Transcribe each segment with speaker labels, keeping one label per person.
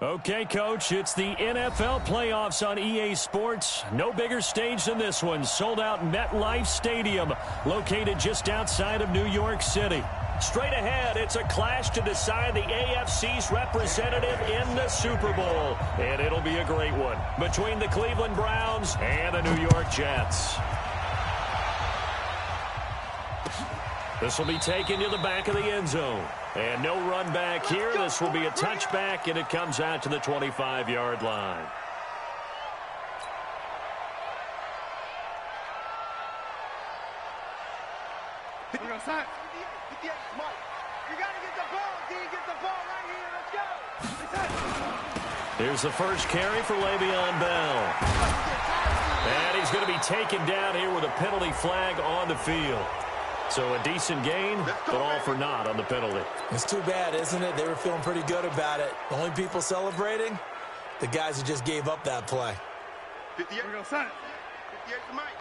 Speaker 1: Okay, Coach, it's the NFL playoffs on EA Sports. No bigger stage than this one. Sold out MetLife Stadium, located just outside of New York City. Straight ahead, it's a clash to decide the AFC's representative in the Super Bowl. And it'll be a great one between the Cleveland Browns and the New York Jets. This will be taken to the back of the end zone. And no run back here. This will be a touchback, and it comes out to the 25-yard line. Here's the first carry for Le'Veon Bell. And he's going to be taken down here with a penalty flag on the field. So a decent gain, but all for naught on the penalty.
Speaker 2: It's too bad, isn't it? They were feeling pretty good about it. The only people celebrating, the guys who just gave up that play.
Speaker 3: 58. We're going to sign it. 58 to Mike.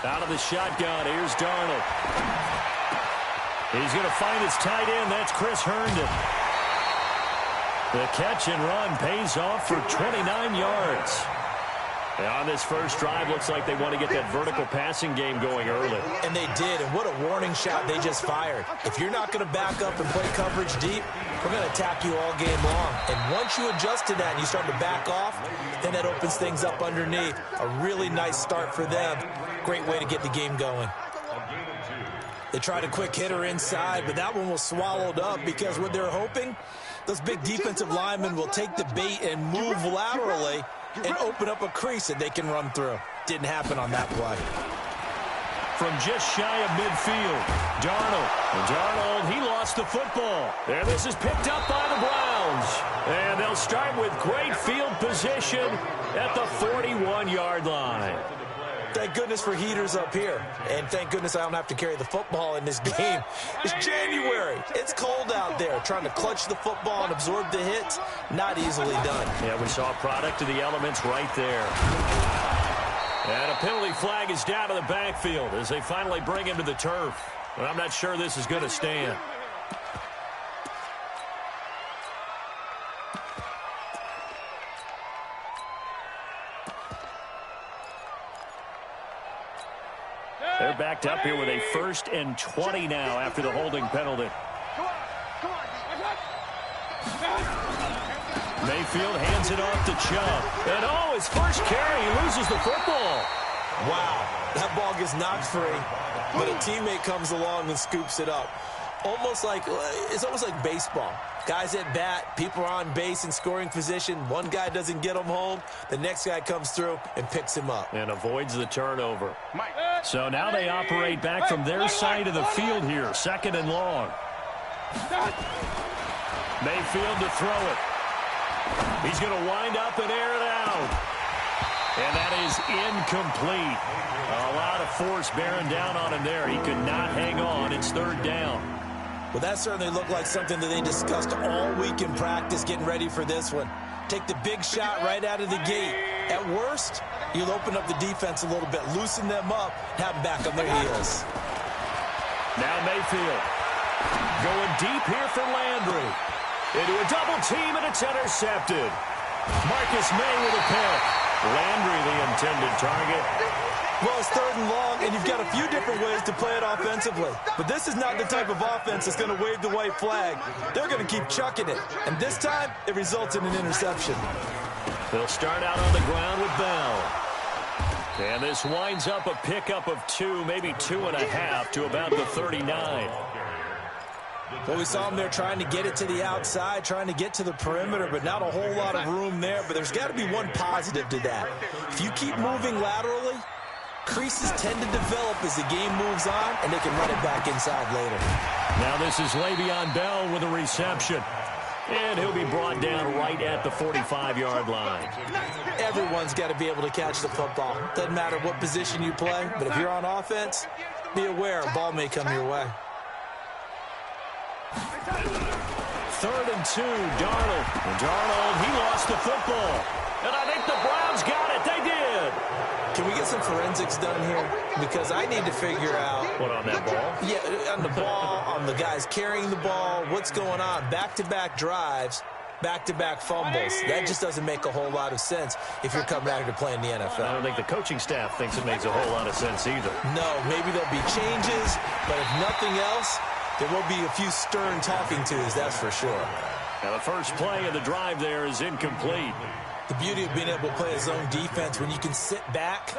Speaker 1: Out of the shotgun, here's Darnold. He's going to find his tight end. That's Chris Herndon. The catch and run pays off for 29 yards. And on this first drive, looks like they want to get that vertical passing game going early.
Speaker 2: And they did, and what a warning shot they just fired. If you're not going to back up and play coverage deep, we're going to attack you all game long. And once you adjust to that and you start to back off, then that opens things up underneath. A really nice start for them. Great way to get the game going. They tried a quick hitter inside, but that one was swallowed up because what they're hoping, those big defensive linemen will take the bait and move laterally and open up a crease that they can run through. Didn't happen on that play.
Speaker 1: From just shy of midfield, Darnold. And Darnold, he lost the football. And this is picked up by the Browns. And they'll start with great field position at the 41-yard line.
Speaker 2: Thank goodness for heaters up here. And thank goodness I don't have to carry the football in this game. It's January. It's cold out there. Trying to clutch the football and absorb the hits, not easily done.
Speaker 1: Yeah, we saw a product of the elements right there. And a penalty flag is down to the backfield as they finally bring him to the turf. But I'm not sure this is going to stand. They're backed up here with a 1st and 20 now after the holding penalty. Mayfield hands it off to Chubb. And oh, his first carry, he loses the football.
Speaker 2: Wow, that ball gets knocked free, but a teammate comes along and scoops it up. It's almost like baseball. Guys at bat, people are on base in scoring position. One guy doesn't get him home. The next guy comes through and picks him up.
Speaker 1: And avoids the turnover. So now they operate back from their side of the field here. 2nd and long. Mayfield to throw it. He's going to wind up and air it out. And that is incomplete. A lot of force bearing down on him there. He could not hang on. It's 3rd down.
Speaker 2: Well, that certainly looked like something that they discussed all week in practice getting ready for this one. Take the big shot right out of the gate. At worst, you'll open up the defense a little bit, loosen them up, and have them back on their heels.
Speaker 1: Now Mayfield going deep here for Landry. Into a double team, and it's intercepted. Marcus May with a pick. Landry the intended target.
Speaker 2: Well, it's 3rd and long, and you've got a few different ways to play it offensively. But this is not the type of offense that's going to wave the white flag. They're going to keep chucking it. And this time, it results in an interception.
Speaker 1: They'll start out on the ground with Bell. And this winds up a pickup of 2, maybe 2.5 to about the 39.
Speaker 2: Well, we saw him there trying to get it to the outside, trying to get to the perimeter, but not a whole lot of room there. But there's got to be one positive to that. If you keep moving laterally, creases tend to develop as the game moves on, and they can run it back inside later.
Speaker 1: Now this is Le'Veon Bell with a reception. And he'll be brought down right at the 45-yard line.
Speaker 2: Everyone's got to be able to catch the football. Doesn't matter what position you play, but if you're on offense, be aware a ball may come your way.
Speaker 1: 3rd and 2, Darnold. And Darnold, he lost the football. And I think the Browns got it. They did.
Speaker 2: Can we get some forensics done here? Because I need to figure out.
Speaker 1: What, on that ball?
Speaker 2: Yeah, on the ball, on the guys carrying the ball, what's going on? Back-to-back drives, back-to-back fumbles. That just doesn't make a whole lot of sense if you're coming out here to play in the NFL.
Speaker 1: I don't think the coaching staff thinks it makes a whole lot of sense either.
Speaker 2: No, maybe there'll be changes, but if nothing else, there will be a few stern talking tos, that's for sure.
Speaker 1: Now the first play of the drive there is incomplete.
Speaker 2: The beauty of being able to play a zone defense when you can sit back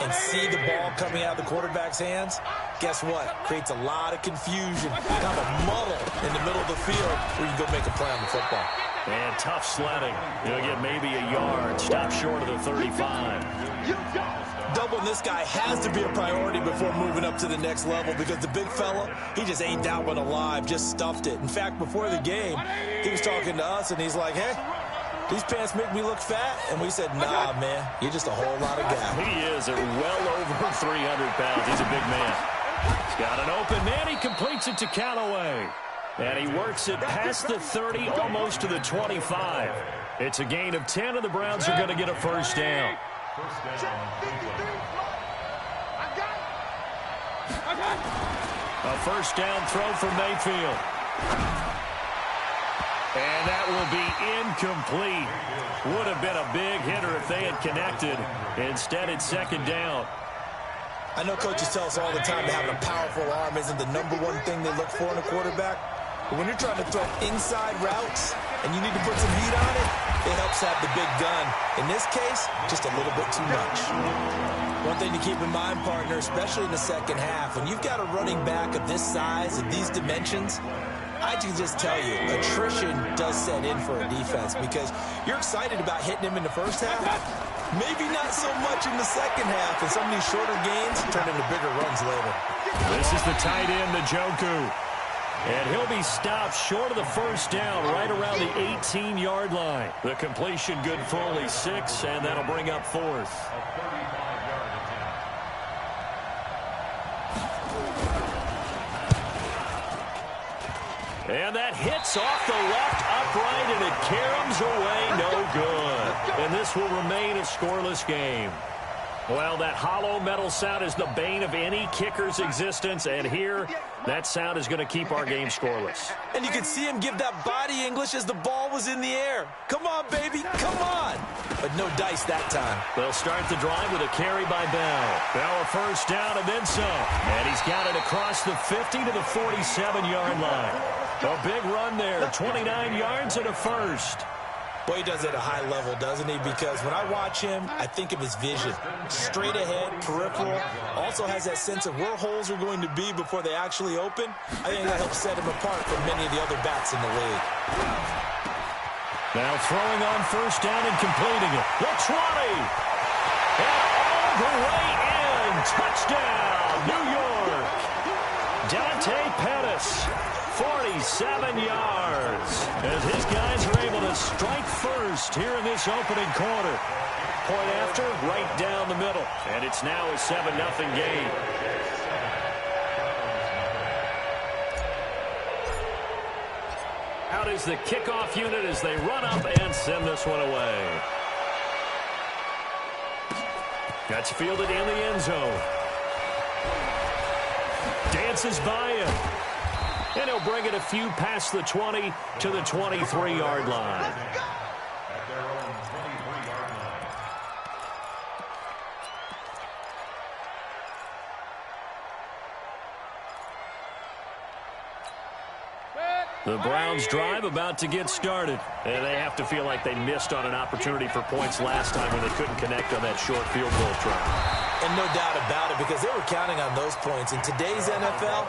Speaker 2: and see the ball coming out of the quarterback's hands, guess what? Creates a lot of confusion, kind of a muddle in the middle of the field where you go make a play on the football.
Speaker 1: And tough sledding. You'll get maybe a yard. Stop short of the 35.
Speaker 2: Doubling this guy has to be a priority before moving up to the next level because the big fella, he just ain't that one alive, just stuffed it. In fact, before the game, he was talking to us, and he's like, hey, these pants make me look fat. And we said, nah, man, you're just a whole lot of guy.
Speaker 1: He is at well over 300 pounds. He's a big man. He's got an open man. He completes it to Callaway. And he works it past the 30, almost to the 25. It's a gain of 10, and the Browns are going to get a first down. A first down throw for Mayfield. And that will be incomplete. Would have been a big hitter if they had connected. Instead, it's second down.
Speaker 2: I know coaches tell us all the time that having a powerful arm isn't the number one thing they look for in a quarterback. But when you're trying to throw inside routes and you need to put some heat on it, it helps have the big gun. In this case, just a little bit too much. One thing to keep in mind, partner, especially in the second half, when you've got a running back of this size and these dimensions, I can just tell you, attrition does set in for a defense because you're excited about hitting him in the first half. Maybe not so much in the second half, and some of these shorter gains turn into bigger runs later.
Speaker 1: This is the tight end, Njoku. And he'll be stopped short of the first down, right around the 18-yard line. The completion good for only 6, and that'll bring up fourth. And that hits off the left upright, and it caroms away, no good. And this will remain a scoreless game. Well, that hollow metal sound is the bane of any kicker's existence, and here, that sound is going to keep our game scoreless.
Speaker 2: And you can see him give that body English as the ball was in the air. Come on, baby, come on. But no dice that time.
Speaker 1: They'll start the drive with a carry by Bell. Bell a first down and then some. And he's got it across the 50 to the 47-yard line. A big run there, 29 yards and a first.
Speaker 2: Boy, he does it at a high level, doesn't he? Because when I watch him, I think of his vision. Straight ahead, peripheral. Also has that sense of where holes are going to be before they actually open. I think that helps set him apart from many of the other bats in the league.
Speaker 1: Now throwing on first down and completing it. The 20. And all the way in. Touchdown, New York. Dante Pettis. 47 yards as his guys are able to strike first here in this opening quarter. Point after, right down the middle. And it's now a 7-0 game. Out is the kickoff unit as they run up and send this one away. That's fielded in the end zone. Dances by him. And he'll bring it a few past the 20 to the 23-yard line. The Browns drive about to get started. And they have to feel like they missed on an opportunity for points last time when they couldn't connect on that short field goal try.
Speaker 2: And no doubt about it, because they were counting on those points. In today's NFL,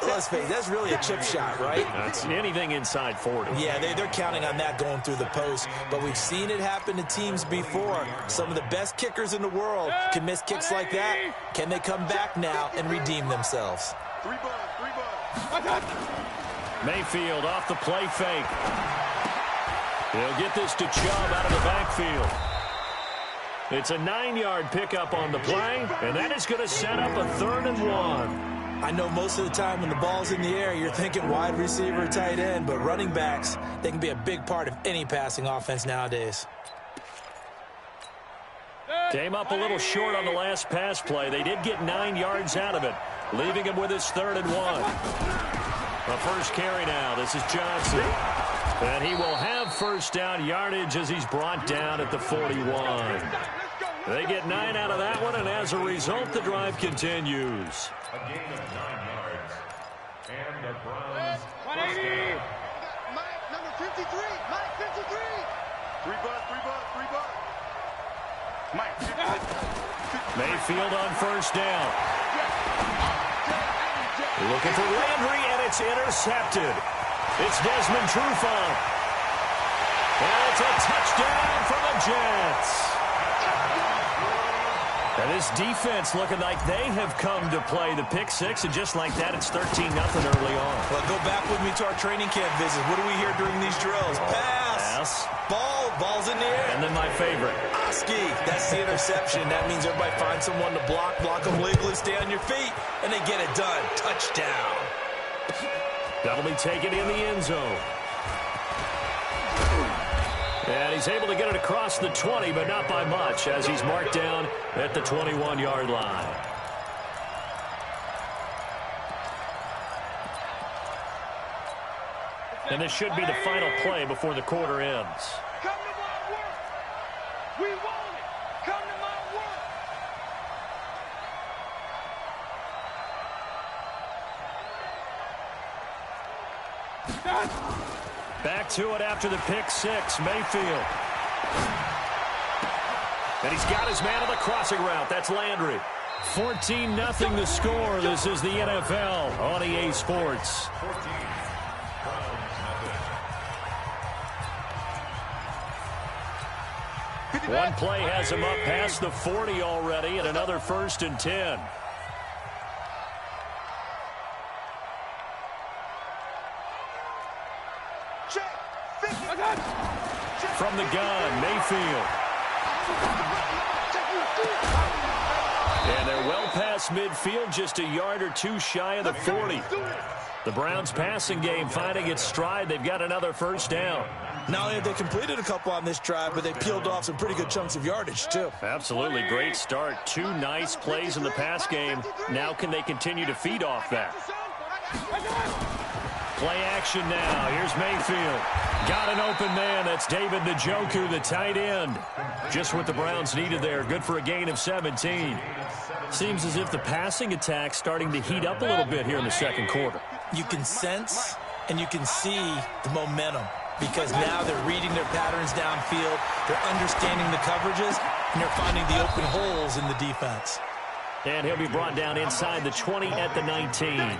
Speaker 2: let's face it, that's really a chip shot, right?
Speaker 1: That's anything inside 40.
Speaker 2: Yeah, they're counting on that going through the post. But we've seen it happen to teams before. Some of the best kickers in the world can miss kicks like that. Can they come back now and redeem themselves?
Speaker 3: 3 balls.
Speaker 1: Mayfield off the play fake. He'll get this to Chubb out of the backfield. It's a 9-yard pickup on the play, and that is going to set up a 3rd and 1.
Speaker 2: I know most of the time when the ball's in the air, you're thinking wide receiver, tight end, but running backs, they can be a big part of any passing offense nowadays.
Speaker 1: Came up a little short on the last pass play. They did get 9 yards out of it, leaving him with his 3rd and 1. The first carry now. This is Johnson. And he will have first down yardage as he's brought down at the 41. They get 9 out of that one, and as a result, the drive continues.
Speaker 3: A gain of 9 yards. And the Browns. 180.
Speaker 4: Mike, number 53. Mike, 53.
Speaker 3: 3 bucks. Mike, 53.
Speaker 1: Mayfield on first down. Looking for Landry, and it's intercepted. It's Desmond Trufant. And it's a touchdown for the Jets. And this defense looking like they have come to play the pick six, and just like that, it's 13-0 early on.
Speaker 2: Well, go back with me to our training camp visits. What do we hear during these drills? Pass. Ball's in the air.
Speaker 1: And then my favorite.
Speaker 2: Oski. That's the interception. That means everybody finds someone to block them legally, stay on your feet, and they get it done. Touchdown.
Speaker 1: That'll be taken in the end zone. And he's able to get it across the 20, but not by much, as he's marked down at the 21-yard line. And this should be the final play before the quarter ends.
Speaker 4: Come to my work. We want it. Come to my work.
Speaker 1: Back to it after the pick six, Mayfield. And he's got his man on the crossing route. That's Landry. 14-0 the score. This is the NFL on EA Sports. One play has him up past the 40 already, and another 1st and 10. From the gun, Mayfield. And they're well past midfield, just a yard or two shy of the 40. The Browns' passing game finding its stride. They've got another first down.
Speaker 2: Not only have they completed a couple on this drive, but they peeled off some pretty good chunks of yardage, too.
Speaker 1: Absolutely. Great start. 2 nice plays in the pass game. Now can they continue to feed off that? Play action now. Here's Mayfield. Got an open man. That's David Njoku, the tight end. Just what the Browns needed there. Good for a gain of 17. Seems as if the passing attack's starting to heat up a little bit here in the second quarter.
Speaker 2: You can sense and you can see the momentum, because now they're reading their patterns downfield, they're understanding the coverages, and they're finding the open holes in the defense.
Speaker 1: And he'll be brought down inside the 20 at the 19.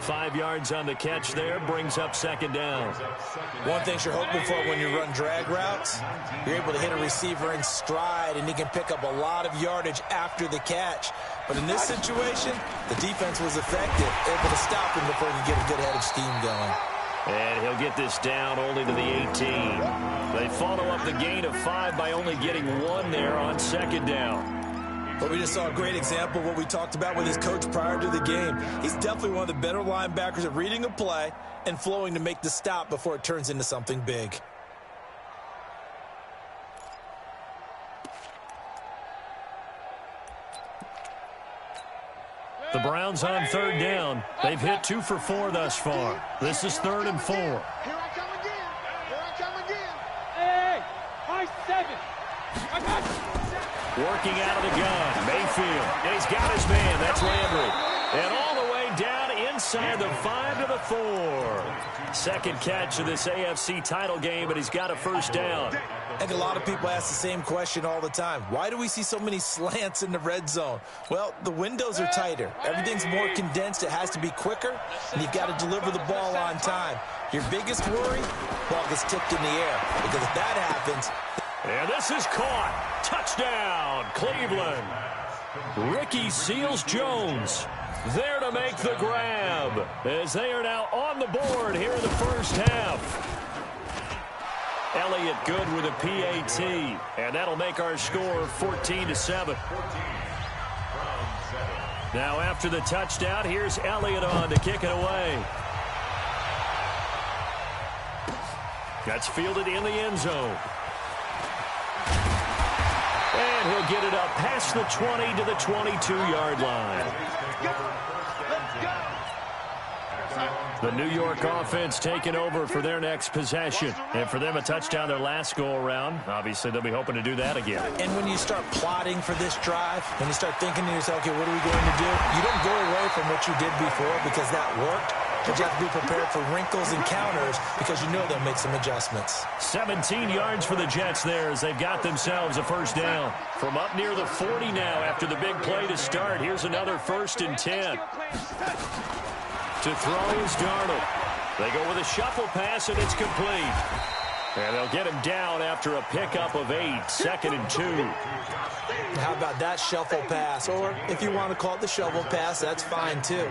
Speaker 1: 5 yards on the catch there, brings up second down.
Speaker 2: One thing you're hoping for when you run drag routes, you're able to hit a receiver in stride, and he can pick up a lot of yardage after the catch. But in this situation, the defense was effective, able to stop him before he could get a good head of steam going.
Speaker 1: And he'll get this down only to the 18. They follow up the gain of 5 by only getting 1 there on second down.
Speaker 2: But we just saw a great example of what we talked about with his coach prior to the game. He's definitely one of the better linebackers at reading a play and flowing to make the stop before it turns into something big.
Speaker 1: The Browns on third down. They've hit 2 for 4 thus far. This is 3rd and 4.
Speaker 4: Here I come again. Here I come again.
Speaker 5: Hey, high 7. I got you.
Speaker 1: Working out of the gun, Mayfield. And he's got his man. That's Landry. And all the way down inside the 5 to the 4. Second catch of this AFC title game, but he's got a first down.
Speaker 2: I think a lot of people ask the same question all the time. Why do we see so many slants in the red zone? Well, the windows are tighter. Everything's more condensed. It has to be quicker, and you've got to deliver the ball on time. Your biggest worry, ball gets tipped in the air, because if that happens...
Speaker 1: And this is caught. Touchdown, Cleveland. Ricky Seals-Jones there to make the grab, as they are now on the board here in the first half. Elliott good with a PAT, and that'll make our score 14-7. Now after the touchdown, here's Elliott on to kick it away. That's fielded in the end zone. And he'll get it up past the 20 to the 22-yard line. The New York offense taking over for their next possession. And for them, a touchdown their last go-around. Obviously, they'll be hoping to do that again.
Speaker 2: And when you start plotting for this drive, when you start thinking to yourself, okay, what are we going to do? You don't go away from what you did before because that worked. But you have to be prepared for wrinkles and counters because you know they'll make some adjustments.
Speaker 1: 17 yards for the Jets there as they've got themselves a first down. From up near the 40 now after the big play to start. Here's another 1st and 10. To throw is Darnold. They go with a shuffle pass, and it's complete. And they'll get him down after a pickup of 8, 2nd and 2.
Speaker 2: How about that shuffle pass? Or if you want to call it the shovel pass, that's fine too.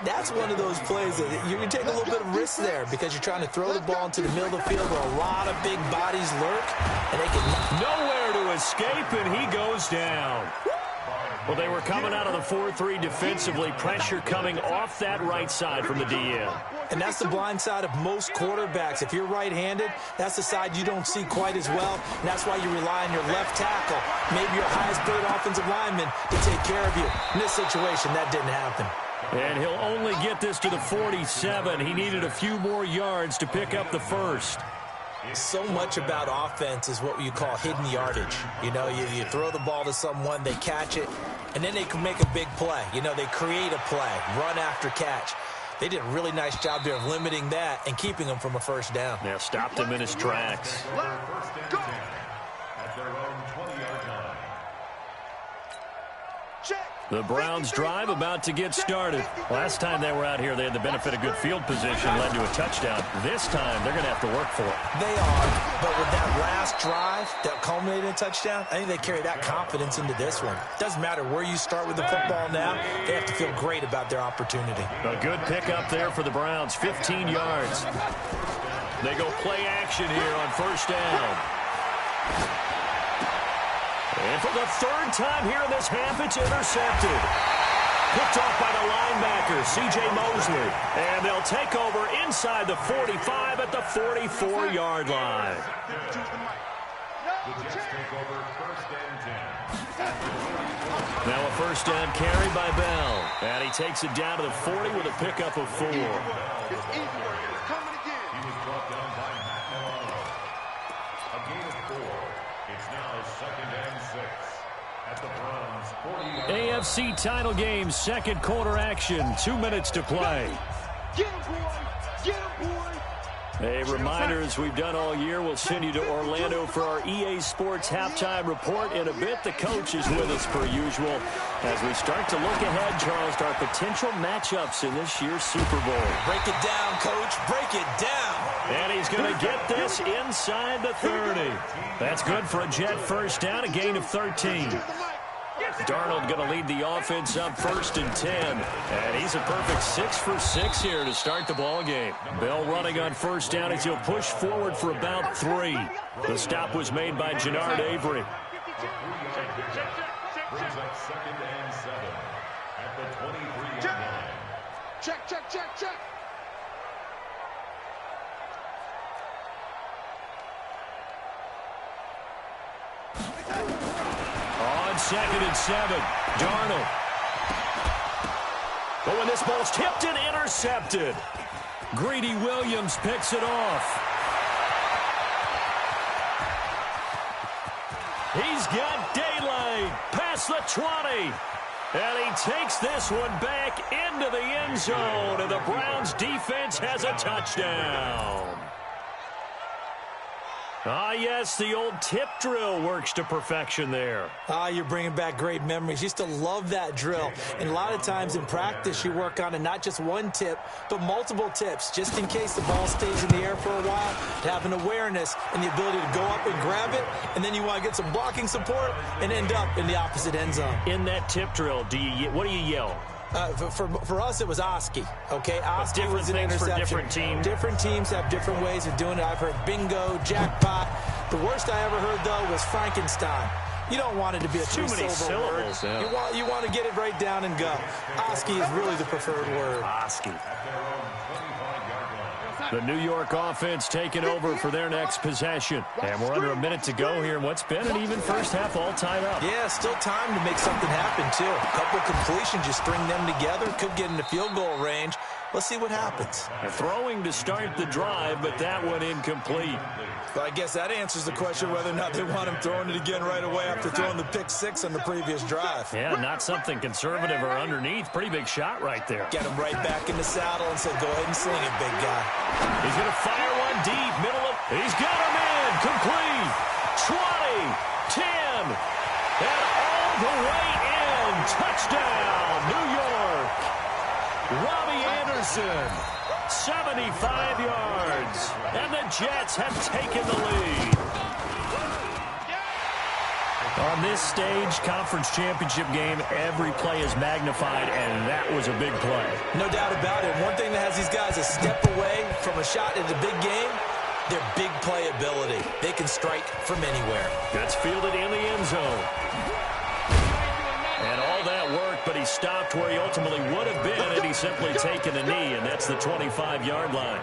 Speaker 2: That's one of those plays that you take a little bit of risk there because you're trying to throw the ball into the middle of the field where a lot of big bodies lurk, and they can
Speaker 1: nowhere to escape, and he goes down. Well, they were coming out of the 4-3 defensively. Pressure coming off that right side from the DN.
Speaker 2: And that's the blind side of most quarterbacks. If you're right-handed, that's the side you don't see quite as well. And that's why you rely on your left tackle, maybe your highest-paid offensive lineman, to take care of you. In this situation, that didn't happen.
Speaker 1: And he'll only get this to the 47. He needed a few more yards to pick up the first.
Speaker 2: So much about offense is what you call hidden yardage. You know, you throw the ball to someone, they catch it, and then they can make a big play. You know, they create a play, run after catch. They did a really nice job there of limiting that and keeping him from a first down.
Speaker 1: Yeah, stopped him in his tracks. The Browns drive about to get started. Last time they were out here, they had the benefit of good field position, led to a touchdown. This time, they're going to have to work for it.
Speaker 2: They are, but with that last drive that culminated in a touchdown, I think they carry that confidence into this one. Doesn't matter where you start with the football now, they have to feel great about their opportunity.
Speaker 1: A good pickup there for the Browns, 15 yards. They go play action here on first down. And for the 3rd time here in this half, it's intercepted. Picked off by the linebacker, C.J. Mosley. And they'll take over inside the 45 at the 44-yard line. Now a first down carry by Bell. And he takes it down to the 40 with a pickup of 4. AFC title game, 2nd quarter action, 2 minutes to play.
Speaker 4: Get him, boy! Get him, boy!
Speaker 1: A reminder, as we've done all year, we'll send you to Orlando for our EA Sports halftime report. In a bit, the coach is with us per usual. As we start to look ahead, Charles, to our potential matchups in this year's Super Bowl.
Speaker 2: Break it down, Coach. Break it down.
Speaker 1: And he's going to get this inside the 30. That's good for a Jet first down, a gain of 13. Darnold going to lead the offense up 1st and 10. And he's a perfect 6 for 6 here to start the ball game. Bell running on first down as he'll push forward for about 3. The stop was made by Jannard Avery.
Speaker 3: Brings up 2nd and 7 at the 23-yard line.
Speaker 4: Check, check, check, check.
Speaker 1: On 2nd and 7, Darnold. But when this ball's tipped and intercepted, Greedy Williams picks it off. He's got daylight past the 20. And he takes this one back into the end zone. And the Browns defense has a touchdown. Ah, yes, the old tip drill works to perfection there.
Speaker 2: Ah, you're bringing back great memories. Used to love that drill. And a lot of times in practice, you work on it, not just one tip, but multiple tips, just in case the ball stays in the air for a while, to have an awareness and the ability to go up and grab it, and then you want to get some blocking support and end up in the opposite end zone.
Speaker 1: In that tip drill, what do you yell?
Speaker 2: For us, it was Oski. Okay, Oski was an interception.
Speaker 1: For different teams.
Speaker 2: Different teams have different ways of doing it. I've heard bingo, jackpot. The worst I ever heard, though, was Frankenstein. You don't want it to be a
Speaker 1: too many syllables.
Speaker 2: Word. Yeah. You want to get it right down and go. Oski is really the preferred word.
Speaker 1: Oski. The New York offense taking over for their next possession. And we're under a minute to go here in what's been an even first half all tied up.
Speaker 2: Yeah, still time to make something happen, too. A couple completions, just string them together, could get into field goal range. Let's see what happens.
Speaker 1: Throwing to start the drive, but that one incomplete.
Speaker 2: Well, I guess that answers the question whether or not they want him throwing it again right away after throwing the pick six on the previous drive.
Speaker 1: Yeah, not something conservative or underneath. Pretty big shot right there.
Speaker 2: Get him right back in the saddle and say, go ahead and sling it, big guy.
Speaker 1: He's going to fire one deep, middle of... He's got him in, complete. 20, 10, and all the way in. Touchdown, New York. Robbie Anderson, 75 yards, and the Jets have taken the lead. On this stage, conference championship game, every play is magnified, and that was a big play.
Speaker 2: No doubt about it. One thing that has these guys a step away from a shot in the big game, their big play ability. They can strike from anywhere.
Speaker 1: Gets fielded in the end zone. And all that work, but he stopped where he ultimately would have been, and he's simply taken a knee, and that's the 25-yard line.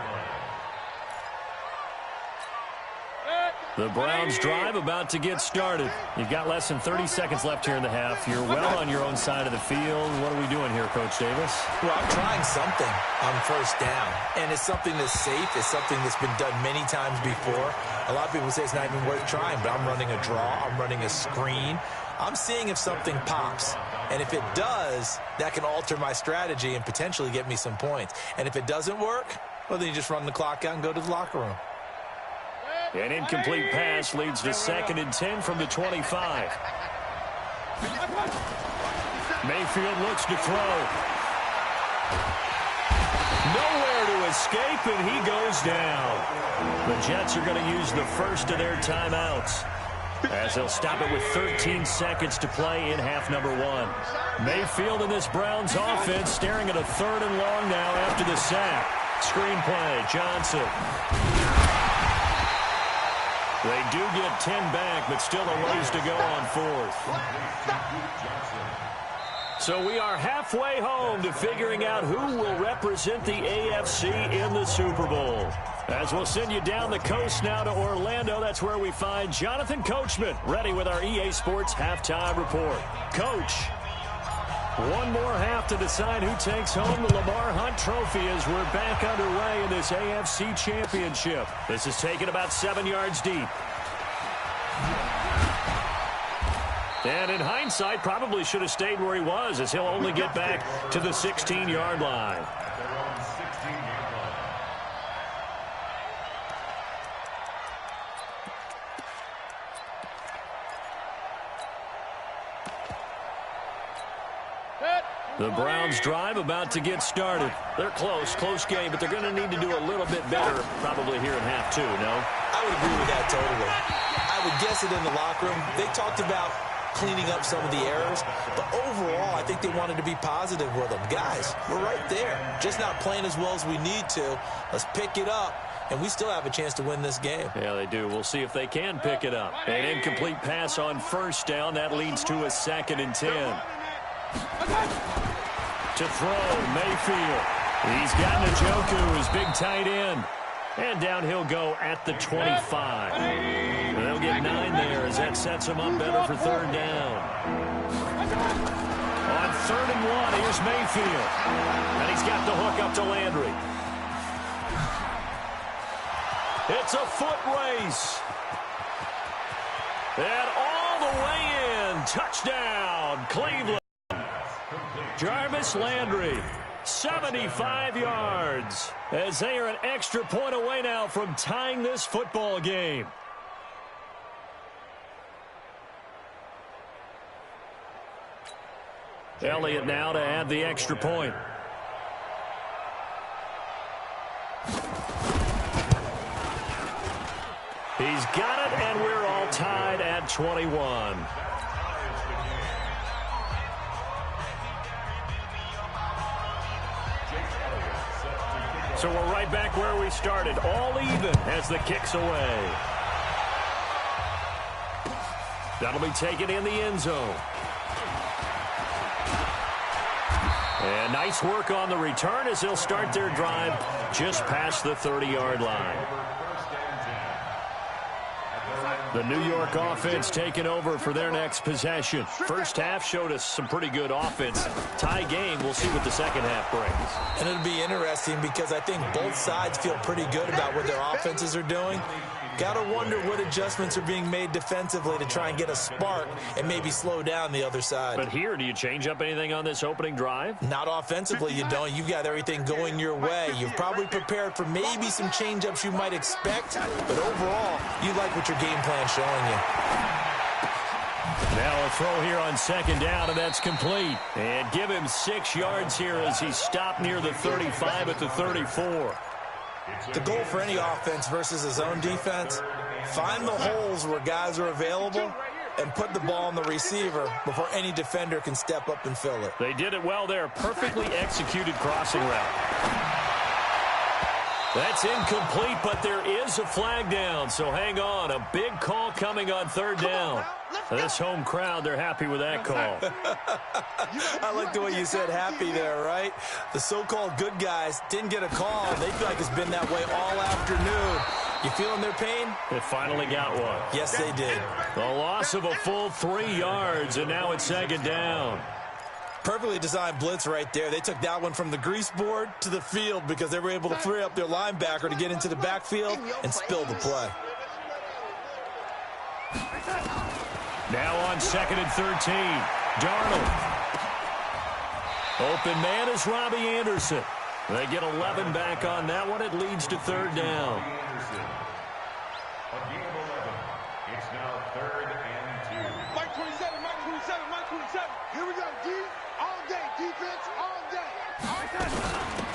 Speaker 1: The Browns drive about to get started. You've got less than 30 seconds left here in the half. You're well on your own side of the field. What are we doing here, Coach Davis?
Speaker 2: Well, I'm trying something on first down, and it's something that's safe. It's something that's been done many times before. A lot of people say it's not even worth trying, but I'm running a draw. I'm running a screen. I'm seeing if something pops, and if it does, that can alter my strategy and potentially get me some points. And if it doesn't work, well, then you just run the clock out and go to the locker room.
Speaker 1: An incomplete pass leads to 2nd and 10 from the 25. Mayfield looks to throw. Nowhere to escape, and he goes down. The Jets are going to use the first of their timeouts, as they'll stop it with 13 seconds to play in half number 1. Mayfield and this Browns offense staring at a 3rd and long now after the sack. Screen play, Johnson. They do get 10 back, but still a ways to go on 4th. So we are halfway home to figuring out who will represent the AFC in the Super Bowl. As we'll send you down the coast now to Orlando, that's where we find Jonathan Coachman ready with our EA Sports Halftime Report. Coach, one more half to decide who takes home the Lamar Hunt Trophy as we're back underway in this AFC Championship. This is taken about 7 yards deep. And in hindsight, probably should have stayed where he was, as he'll only get back to the 16-yard line. The Browns drive about to get started. They're close game, but they're going to need to do a little bit better probably here in half 2, no?
Speaker 2: I would agree with that totally. I would guess it in the locker room. They talked about cleaning up some of the errors, but overall, I think they wanted to be positive with them. Guys, we're right there. Just not playing as well as we need to. Let's pick it up, and we still have a chance to win this game.
Speaker 1: Yeah, they do. We'll see if they can pick it up. An incomplete pass on first down. That leads to a 2nd and 10. To throw, Mayfield. He's got Njoku, his big tight end. And down he'll go at the 25. They'll get 9 there as that sets him up better for 3rd down. On 3rd and 1, here's Mayfield. And he's got the hook up to Landry. It's a foot race. And all the way in. Touchdown, Cleveland. Jarvis Landry, 75 yards, as they are an extra point away now from tying this football game. Elliott now to add the extra point. He's got it, and we're all tied at 21. So we're right back where we started, all even as the kick's away. That'll be taken in the end zone. And nice work on the return as they'll start their drive just past the 30-yard line. The New York offense taking over for their next possession. First half showed us some pretty good offense. Tie game, we'll see what the second half brings.
Speaker 2: And it'll be interesting because I think both sides feel pretty good about what their offenses are doing. Got to wonder what adjustments are being made defensively to try and get a spark and maybe slow down the other side.
Speaker 1: But here, do you change up anything on this opening drive?
Speaker 2: Not offensively, you don't. You've got everything going your way. You've probably prepared for maybe some change-ups you might expect, but overall, you like what your game plan's showing you.
Speaker 1: Now a throw here on second down, and that's complete. And give him 6 yards here as he stopped near the 35 at the 34.
Speaker 2: The goal for any offense versus his own defense, find the holes where guys are available and put the ball on the receiver before any defender can step up and fill it.
Speaker 1: They did it well there. Perfectly executed crossing route. That's incomplete, but there is a flag down, so hang on. A big call coming on third down. This home crowd, they're happy with that call.
Speaker 2: I like the way you said happy there, right? The so-called good guys didn't get a call. They feel like it's been that way all afternoon. You feeling their pain?
Speaker 1: They finally got one.
Speaker 2: Yes, they did.
Speaker 1: The loss of a full 3 yards, and now it's second down.
Speaker 2: Perfectly designed blitz right there. They took that one from the grease board to the field because they were able to free up their linebacker to get into the backfield and spill the play.
Speaker 1: Now on second and 13, Darnold. Open man is Robbie Anderson. They get 11 back on that one. It leads to third down.
Speaker 3: A gain of 11. It's now 3rd and 2.
Speaker 5: Mike 27, Mike 27, Mike 27. Here we go, D. All day, defense, all day. All day.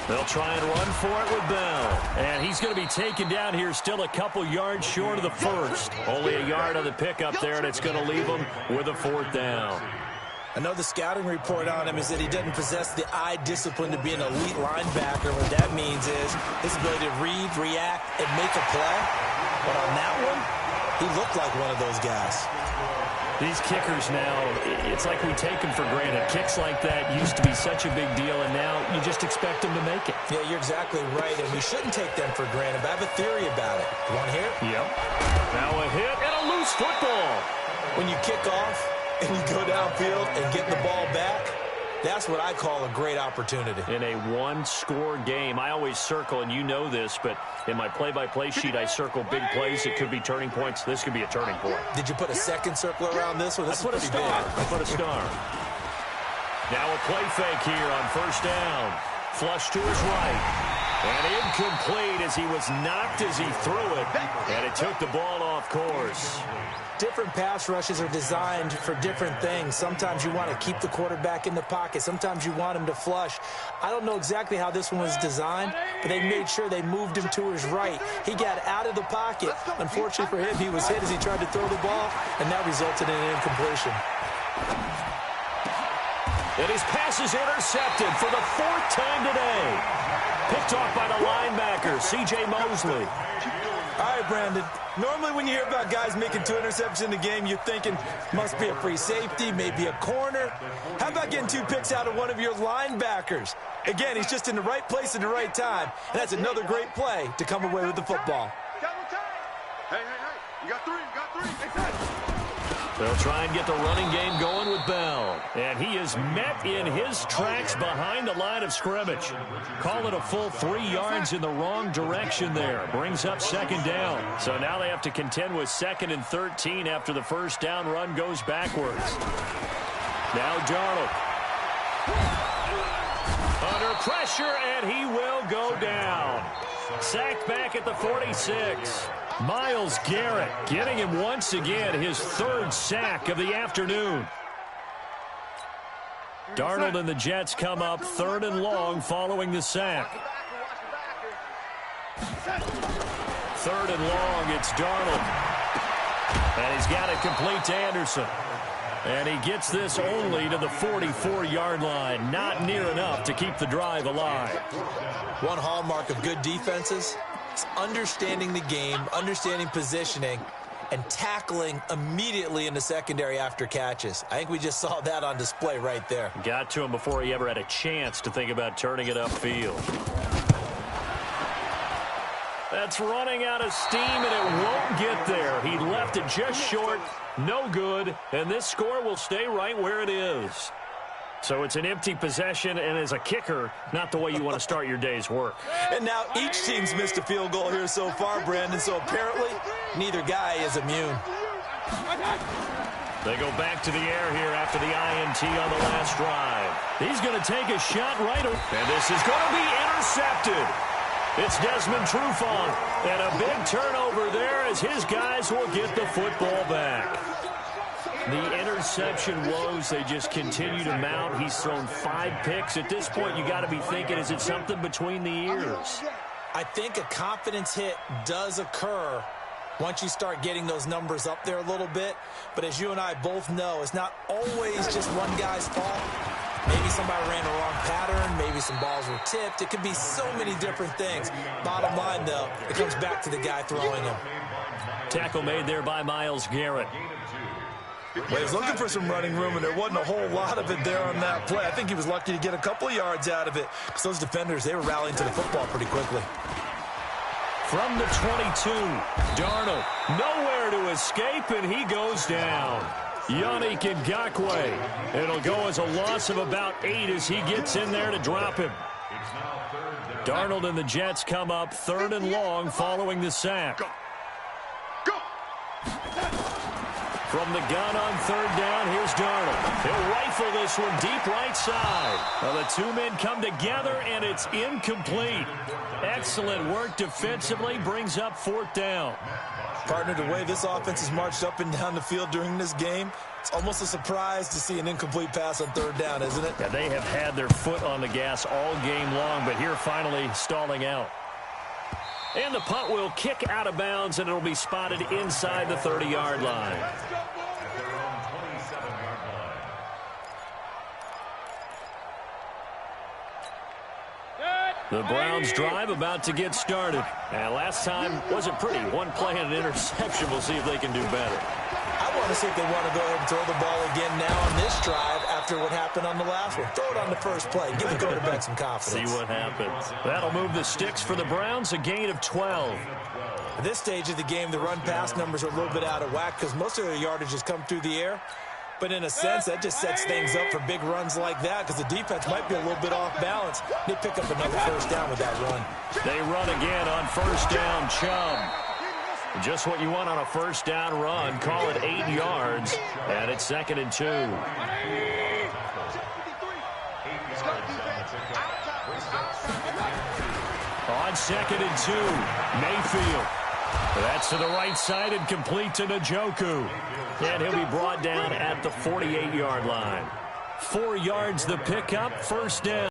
Speaker 1: They'll try and run for it with Bell. And he's going to be taken down here still a couple yards short of the first. Only a yard on the pickup there, and it's going to leave him with a fourth down.
Speaker 2: I know the scouting report on him is that he doesn't possess the eye discipline to be an elite linebacker. What that means is his ability to read, react, and make a play. But on that one, he looked like one of those guys.
Speaker 1: These kickers now, it's like we take them for granted. Kicks like that used to be such a big deal, and now you just expect them to make it.
Speaker 2: Yeah, you're exactly right, and we shouldn't take them for granted. But I have a theory about it. You want to hear it?
Speaker 1: Yep. Now a hit and a loose football.
Speaker 2: When you kick off and you go downfield and get the ball back, that's what I call a great opportunity.
Speaker 1: In a one-score game, I always circle, and you know this, but in my play-by-play sheet, I circle big plays. It could be turning points. This could be a turning point.
Speaker 2: Did you put a second circle around this one? This
Speaker 1: I put a star. I put a star. Now a play fake here on first down. Flush to his right. And incomplete as he was knocked as he threw it. And it took the ball off course.
Speaker 2: Different pass rushes are designed for different things. Sometimes you want to keep the quarterback in the pocket. Sometimes you want him to flush. I don't know exactly how this one was designed, but they made sure they moved him to his right. He got out of the pocket. Unfortunately for him, he was hit as he tried to throw the ball, and that resulted in an incompletion.
Speaker 1: And his pass is intercepted for the 4th time today. Picked off by the linebacker, C.J. Mosley.
Speaker 2: All right, Brandon. Normally when you hear about guys making 2 interceptions in the game, you're thinking must be a free safety, maybe a corner. How about getting 2 picks out of one of your linebackers? Again, he's just in the right place at the right time, and that's another great play to come away with the football.
Speaker 5: Double time. Hey, hey, hey. You got 3, you got 3. Exactly.
Speaker 1: They'll try and get the running game going with Bell. And he is met in his tracks behind the line of scrimmage. Call it a full 3 yards in the wrong direction there. Brings up second down. So now they have to contend with 2nd and 13 after the first down run goes backwards. Now Darnold. Under pressure, and he will go down. Sacked back at the 46. Myles Garrett getting him once again his 3rd sack of the afternoon. Darnold and the Jets come up 3rd and long following the sack. 3rd and long, it's Darnold. And he's got it complete to Anderson. And he gets this only to the 44-yard line. Not near enough to keep the drive alive.
Speaker 2: One hallmark of good defenses is understanding the game, understanding positioning, and tackling immediately in the secondary after catches. I think we just saw that on display right there.
Speaker 1: Got to him before he ever had a chance to think about turning it upfield. That's running out of steam, and it won't get there. He left it just short, no good, and this score will stay right where it is. So it's an empty possession, and as a kicker, not the way you want to start your day's work.
Speaker 2: And now each team's missed a field goal here so far, Brandon, so apparently neither guy is immune.
Speaker 1: They go back to the air here after the INT on the last drive. He's going to take a shot right, and this is going to be intercepted. It's Desmond Trufant, and a big turnover there as his guys will get the football back. The interception woes, they just continue to mount. He's thrown 5 picks. At this point, you got to be thinking, is it something between the ears?
Speaker 2: I think a confidence hit does occur once you start getting those numbers up there a little bit. But as you and I both know, it's not always just one guy's fault. Maybe somebody ran the wrong pattern. Maybe some balls were tipped. It could be so many different things. Bottom line, though, it comes back to the guy throwing them.
Speaker 1: Tackle made there by Myles Garrett.
Speaker 2: Well, he was looking for some running room, and there wasn't a whole lot of it there on that play. I think he was lucky to get a couple of yards out of it because those defenders, they were rallying to the football pretty quickly.
Speaker 1: From the 22, Darnold, nowhere to escape, and he goes down. Yannick Ngakoue. It'll go as a loss of about 8 as he gets in there to drop him. Darnold and the Jets come up 3rd and long following the sack. From the gun on 3rd down, here's Darnold. He'll rifle this one deep right side. Well, the two men come together, and it's incomplete. Excellent work defensively, brings up 4th down.
Speaker 2: Partner, the way this offense has marched up and down the field during this game, it's almost a surprise to see an incomplete pass on 3rd down, isn't it?
Speaker 1: Yeah, they have had their foot on the gas all game long, but here finally stalling out. And the punt will kick out of bounds, and it'll be spotted inside the 30-yard line. The Browns drive about to get started. And last time wasn't pretty. One play and an interception. We'll see if they can do better.
Speaker 2: I want to see if they want to go ahead and throw the ball again now on this drive after what happened on the last one. Throw it on the first play. Give the quarterback some confidence.
Speaker 1: See what happens. That'll move the sticks for the Browns, a gain of 12.
Speaker 2: At this stage of the game, the run-pass numbers are a little bit out of whack because most of their yardage has come through the air. But in a sense, that just sets things up for big runs like that because the defense might be a little bit off balance. They pick up another 1st down with that run.
Speaker 1: They run again on 1st down, Chubb. Just what you want on a 1st down run. Call it 8 yards, and it's 2nd and 2. On 2nd and 2, Mayfield. That's to the right side and complete to Njoku. And he'll be brought down at the 48-yard line. 4 yards the pickup, 1st down.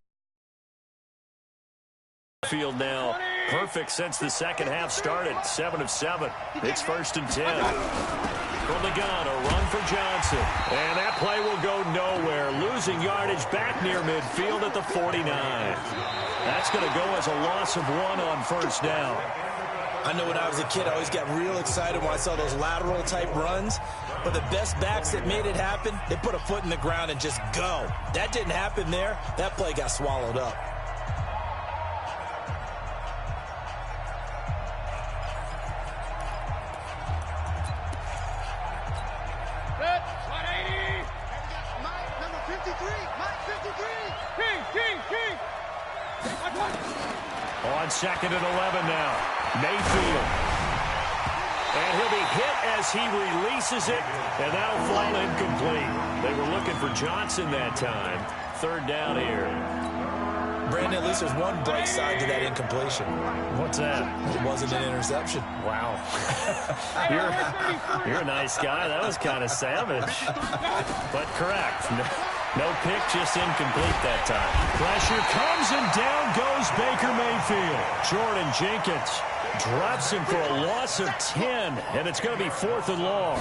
Speaker 1: Field now perfect since the second half started. 7 of 7. It's 1st and 10. From the gun, a run for Johnson. And that play will go nowhere. Losing yardage back near midfield at the 49. That's going to go as a loss of 1 on 1st down.
Speaker 2: I know when I was a kid, I always got real excited when I saw those lateral-type runs. But the best backs that made it happen, they put a foot in the ground and just go. That didn't happen there. That play got swallowed up.
Speaker 1: On 2nd and 11 now, Mayfield. And he'll be hit as he releases it, and that'll fall incomplete. They were looking for Johnson that time. 3rd down here.
Speaker 2: Brandon, at least there's one bright side to that incompletion.
Speaker 1: What's that?
Speaker 2: It wasn't an interception.
Speaker 1: Wow. You're a nice guy. That was kind of savage. But correct. No pick, just incomplete that time. Pressure comes, and down goes Baker Mayfield. Jordan Jenkins Drops him for a loss of 10, and it's going to be 4th and long.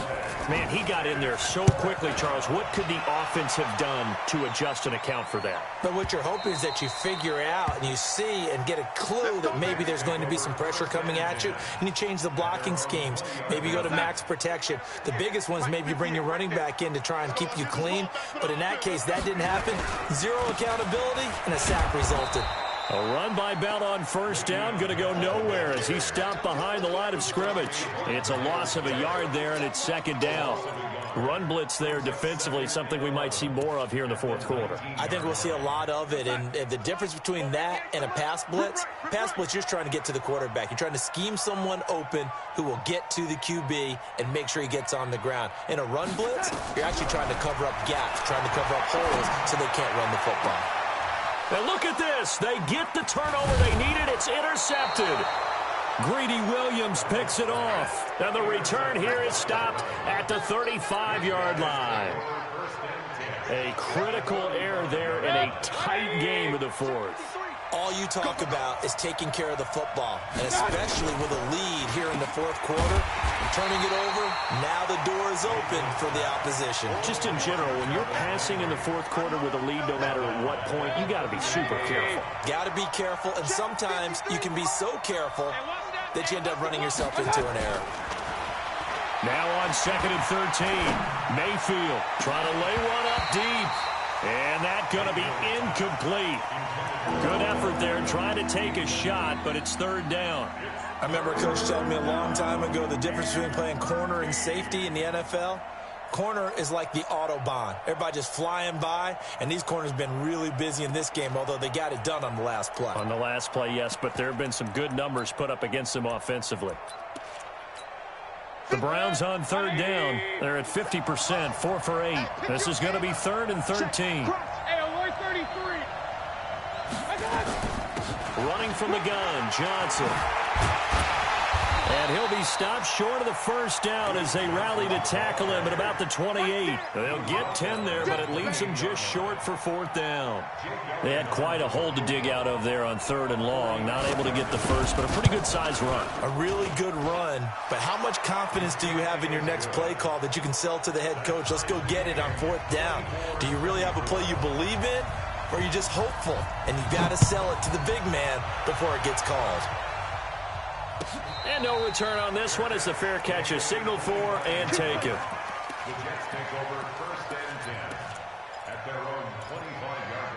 Speaker 1: Man, he got in there so quickly, Charles. What could the offense have done to adjust and account for that?
Speaker 2: But what you're hoping is that you figure out and you see and get a clue that maybe there's going to be some pressure coming at you, and you change the blocking schemes. Maybe you go to max protection. The biggest ones, maybe you bring your running back in to try and keep you clean. But in that case, that didn't happen. Zero accountability, and a sack resulted.
Speaker 1: A run by Bell on 1st down, going to go nowhere as he stopped behind the line of scrimmage. It's a loss of a yard there, and it's 2nd down. Run blitz there defensively, something we might see more of here in the 4th quarter.
Speaker 2: I think we'll see a lot of it, and the difference between that and a pass blitz, you're just trying to get to the quarterback. You're trying to scheme someone open who will get to the QB and make sure he gets on the ground. In a run blitz, you're actually trying to cover up gaps, trying to cover up holes so they can't run the football.
Speaker 1: And look at this. They get the turnover they needed. It's intercepted. Greedy Williams picks it off. And the return here is stopped at the 35-yard line. A critical error there in a tight game of the 4th.
Speaker 2: All you talk about is taking care of the football, and especially with a lead here in the 4th quarter, turning it over, now the door is open for the opposition.
Speaker 1: Just in general, when you're passing in the 4th quarter with a lead, no matter at what point, you got to be super careful.
Speaker 2: Got to be careful, and sometimes you can be so careful that you end up running yourself into an error.
Speaker 1: Now on 2nd and 13, Mayfield trying to lay one up deep. And that's going to be incomplete. Good effort there trying to take a shot, but it's 3rd down.
Speaker 2: I remember a coach telling me a long time ago the difference between playing corner and safety in the NFL. Corner is like the Autobahn. Everybody just flying by, and these corners have been really busy in this game, although they got it done on the last play.
Speaker 1: On the last play, yes, but there have been some good numbers put up against them offensively. The Browns on 3rd down. They're at 50%, 4 for 8. This is going to be 3rd and 13. Running from the gun, Johnson. And he'll be stopped short of the 1st down as they rally to tackle him at about the 28. They'll get 10 there, but it leaves them just short for 4th down. They had quite a hole to dig out of there on 3rd and long. Not able to get the first, but a pretty good-sized run.
Speaker 2: A really good run, but how much confidence do you have in your next play call that you can sell to the head coach? Let's go get it on 4th down. Do you really have a play you believe in, or are you just hopeful? And you've got to sell it to the big man before it gets called.
Speaker 1: And no return on this one as the fair catch is signaled for and taken.
Speaker 3: The Jets take over 1st and 10 at their own 25-yard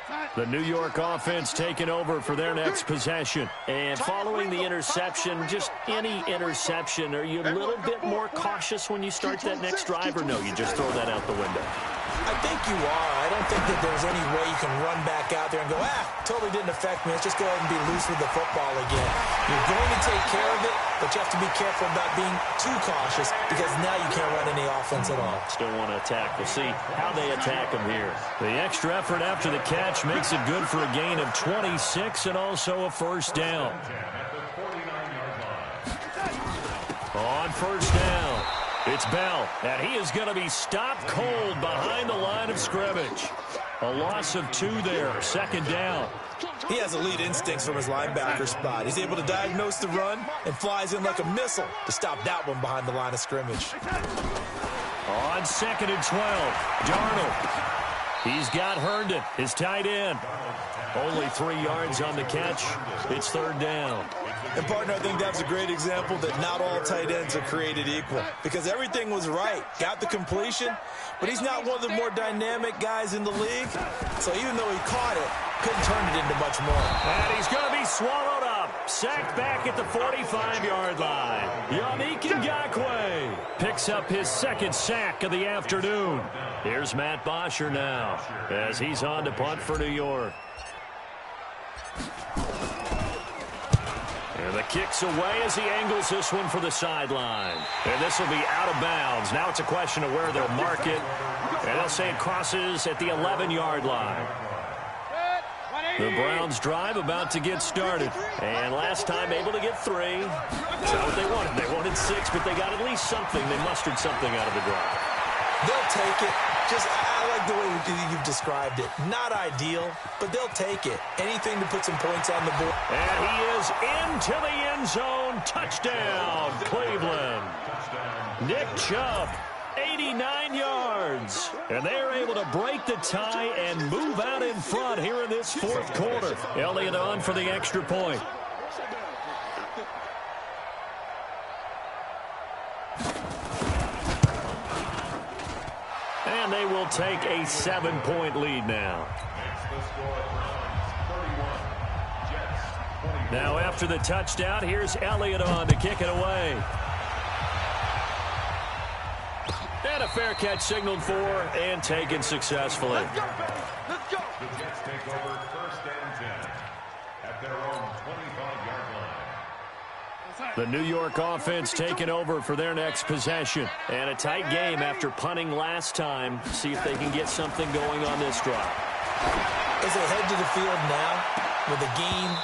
Speaker 3: line.
Speaker 1: The New York offense taking over for their next possession. And following the interception, just any interception, are you a little bit more cautious when you start that next drive, or no, you just throw that out the window?
Speaker 2: I think you are. I don't think that there's any way you can run back out there and go, totally didn't affect me. Let's just go ahead and be loose with the football again. You're going to take care of it, but you have to be careful about being too cautious because now you can't run any offense at all.
Speaker 1: Still want to attack. We'll see how they attack them here. The extra effort after the catch makes it good for a gain of 26 and also a 1st down. On 1st down, it's Bell, and he is going to be stopped cold behind the line of scrimmage. A loss of 2 there, 2nd down.
Speaker 2: He has elite instincts from his linebacker spot. He's able to diagnose the run and flies in like a missile to stop that one behind the line of scrimmage.
Speaker 1: On 2nd and 12, Darnold. He's got Herndon, his tight end. Only 3 yards on the catch. It's 3rd down.
Speaker 2: And, partner, I think that's a great example that not all tight ends are created equal because everything was right. Got the completion, but he's not one of the more dynamic guys in the league. So even though he caught it, couldn't turn it into much more.
Speaker 1: And he's going to be swallowed up. Sacked back at the 45-yard line. Yannick Ngakoue picks up his 2nd sack of the afternoon. Here's Matt Bosher now as he's on to punt for New York. And the kick's away as he angles this one for the sideline. And this will be out of bounds. Now it's a question of where they'll mark it. And they'll say it crosses at the 11-yard line. The Browns drive about to get started. And last time able to get 3. That's not what they wanted. They wanted 6, but they got at least something. They mustered something out of the drive.
Speaker 2: They'll take it. I like the way you've described it. Not ideal, but they'll take it. Anything to put some points on the board.
Speaker 1: And he is into the end zone. Touchdown, Cleveland. Nick Chubb, 89 yards. And they are able to break the tie and move out in front here in this fourth quarter. Elliott on for the extra point. And they will take a 7-point lead now. Now after the touchdown, here's Elliott on to kick it away. And a fair catch signaled for and taken successfully.
Speaker 4: Let's go, baby. Let's go.
Speaker 3: The Jets take over 1st and 10 at their own 25-yard line.
Speaker 1: The New York offense taking over for their next possession. And a tight game after punting last time. See if they can get something going on this drive.
Speaker 2: As they head to the field now, with the game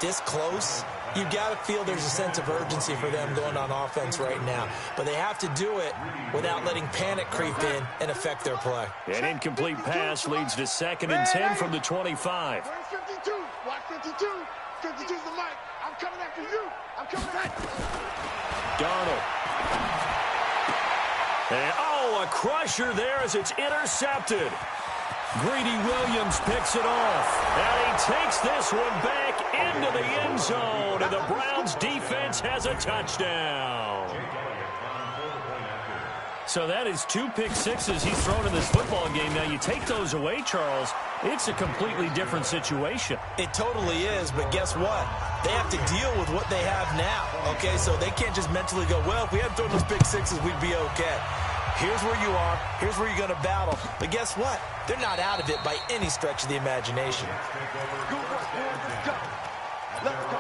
Speaker 2: this close, you've got to feel there's a sense of urgency for them going on offense right now. But they have to do it without letting panic creep in and affect their play.
Speaker 1: An incomplete pass leads to 2nd and 10 from the 25.
Speaker 5: Where's 52? Watch 52. 52's the mic. I'm coming after you. I'm coming after you.
Speaker 1: Darnold. And, oh, a crusher there as it's intercepted. Greedy Williams picks it off. And he takes this one back into the end zone. And the Browns defense has a touchdown. So that is 2 pick sixes he's thrown in this football game. Now you take those away, Charles, it's a completely different situation.
Speaker 2: It totally is, but guess what? They have to deal with what they have now, okay? So they can't just mentally go, well, if we hadn't thrown those pick sixes, we'd be okay. Here's where you are. Here's where you're going to battle. But guess what? They're not out of it by any stretch of the imagination.
Speaker 5: Good work, boys. Let's go. Let's go.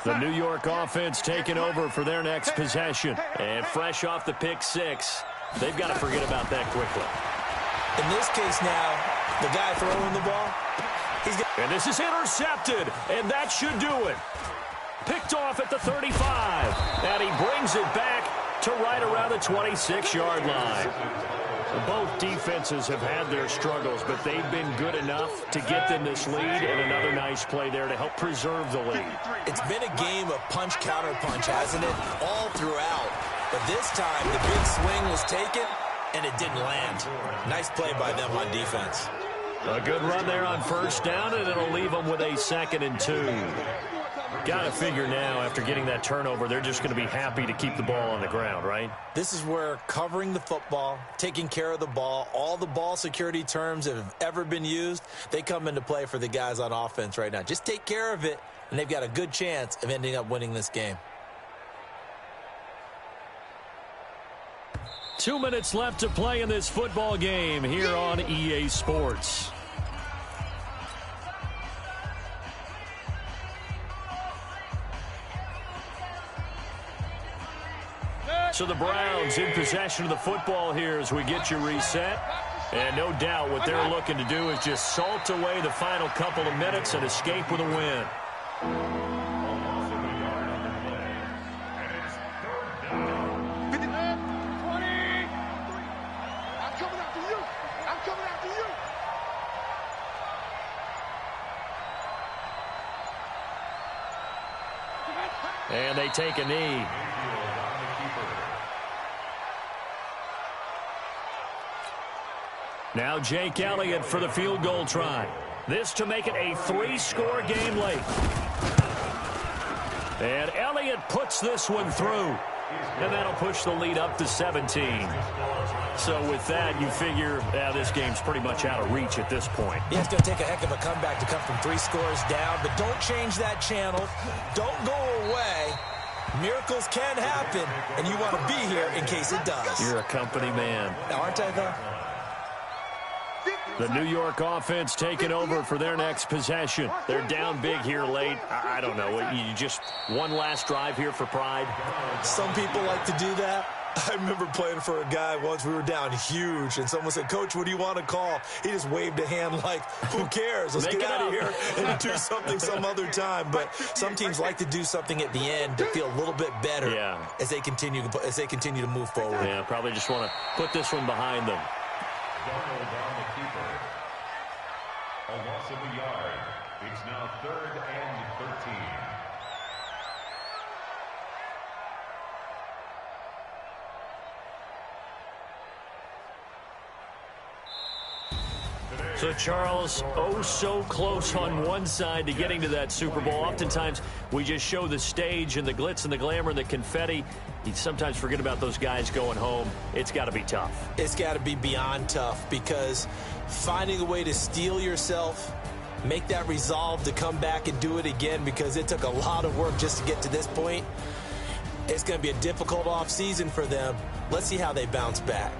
Speaker 1: The New York offense taking over for their next possession. And fresh off the pick six, they've got to forget about that quickly.
Speaker 2: In this case now, the guy throwing the ball,
Speaker 1: and this is intercepted, and that should do it. Picked off at the 35, and he brings it back to right around the 26-yard line. Both defenses have had their struggles, but they've been good enough to get them this lead, and another nice play there to help preserve the lead.
Speaker 2: It's been a game of punch-counter-punch, hasn't it? All throughout. But this time, the big swing was taken, and it didn't land. Nice play by them on defense.
Speaker 1: A good run there on first down, and it'll leave them with a 2nd and 2. Got to figure now, after getting that turnover, they're just going to be happy to keep the ball on the ground, right?
Speaker 2: This is where covering the football, taking care of the ball, all the ball security terms that have ever been used, they come into play for the guys on offense right now. Just take care of it, and they've got a good chance of ending up winning this game.
Speaker 1: 2 minutes left to play in this football game here on EA Sports. So the Browns in possession of the football here as we get you reset. And no doubt what they're looking to do is just salt away the final couple of minutes and escape with a win. And they take a knee. Now Jake Elliott for the field goal try. This to make it a 3-score game late. And Elliott puts this one through. And that'll push the lead up to 17. So with that, you figure this game's pretty much out of reach at this point.
Speaker 2: Yeah, it's going to take a heck of a comeback to come from 3 scores down. But don't change that channel. Don't go away. Miracles can happen, and you want to be here in case it does.
Speaker 1: You're a company man.
Speaker 2: Aren't I, though?
Speaker 1: The New York offense taking over for their next possession. They're down big here late. I don't know. You just one last drive here for pride.
Speaker 2: Some people like to do that. I remember playing for a guy once. We were down huge, and someone said, "Coach, what do you want to call?" He just waved a hand like, "Who cares? Let's get out of here and do something some other time." But some teams like to do something at the end to feel a little bit better as they continue to move forward.
Speaker 1: Yeah, probably just want to put this one behind them.
Speaker 3: Donald on the keeper. A loss of a yard. It's now 3rd and 13.
Speaker 1: So, Charles, oh so close on one side to getting to that Super Bowl. Oftentimes, we just show the stage and the glitz and the glamour and the confetti. You sometimes forget about those guys going home. It's got to be tough.
Speaker 2: It's got to be beyond tough, because finding a way to steel yourself, make that resolve to come back and do it again, because it took a lot of work just to get to this point. It's going to be a difficult offseason for them. Let's see how they bounce back.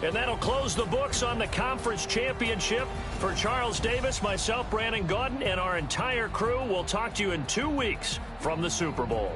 Speaker 1: And that'll close the books on the conference championship. For Charles Davis, myself, Brandon Gaudin, and our entire crew, we'll talk to you in 2 weeks from the Super Bowl.